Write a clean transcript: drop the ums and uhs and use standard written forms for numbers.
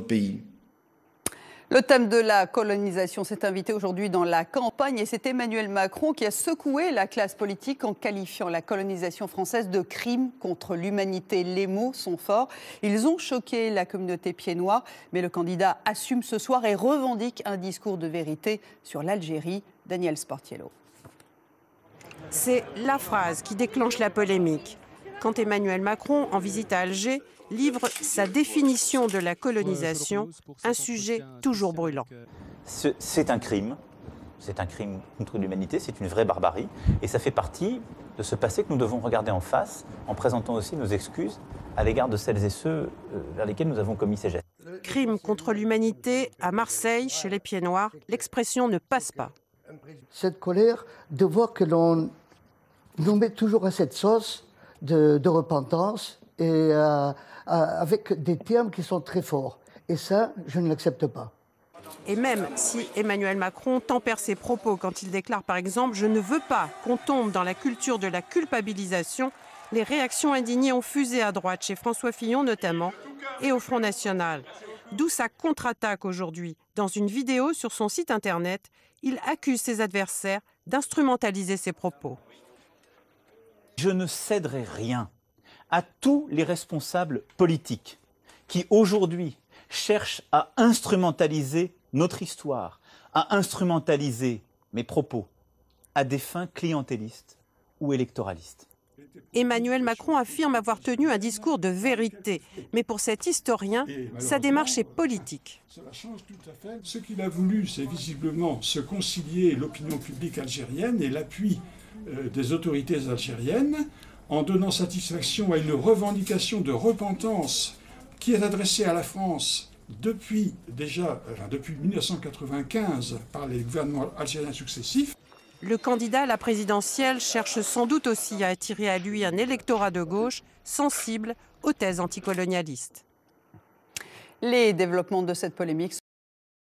pays. Le thème de la colonisation s'est invité aujourd'hui dans la campagne et c'est Emmanuel Macron qui a secoué la classe politique en qualifiant la colonisation française de crime contre l'humanité. Les mots sont forts. Ils ont choqué la communauté pied-noir, mais le candidat assume ce soir et revendique un discours de vérité sur l'Algérie. Daniel Sportiello. C'est la phrase qui déclenche la polémique. Quand Emmanuel Macron, en visite à Alger, livre sa définition de la colonisation, un sujet toujours brûlant. C'est un crime contre l'humanité, c'est une vraie barbarie. Et ça fait partie de ce passé que nous devons regarder en face, en présentant aussi nos excuses à l'égard de celles et ceux vers lesquels nous avons commis ces gestes. Crime contre l'humanité, à Marseille, chez les Pieds-Noirs, l'expression ne passe pas. Cette colère de voir que l'on nous met toujours à cette sauce de repentance et avec des termes qui sont très forts. Et ça, je ne l'accepte pas. Et même si Emmanuel Macron tempère ses propos quand il déclare par exemple « Je ne veux pas qu'on tombe dans la culture de la culpabilisation », les réactions indignées ont fusé à droite, chez François Fillon notamment, et au Front National. D'où sa contre-attaque aujourd'hui. Dans une vidéo sur son site internet, il accuse ses adversaires d'instrumentaliser ses propos. Je ne céderai rien à tous les responsables politiques qui aujourd'hui cherchent à instrumentaliser notre histoire, à instrumentaliser mes propos à des fins clientélistes ou électoralistes. Emmanuel Macron affirme avoir tenu un discours de vérité. Mais pour cet historien, sa démarche est politique. Cela change tout à fait. Ce qu'il a voulu, c'est visiblement se concilier l'opinion publique algérienne et l'appui des autorités algériennes en donnant satisfaction à une revendication de repentance qui est adressée à la France depuis 1995 par les gouvernements algériens successifs. Le candidat à la présidentielle cherche sans doute aussi à attirer à lui un électorat de gauche sensible aux thèses anticolonialistes. Les développements de cette polémique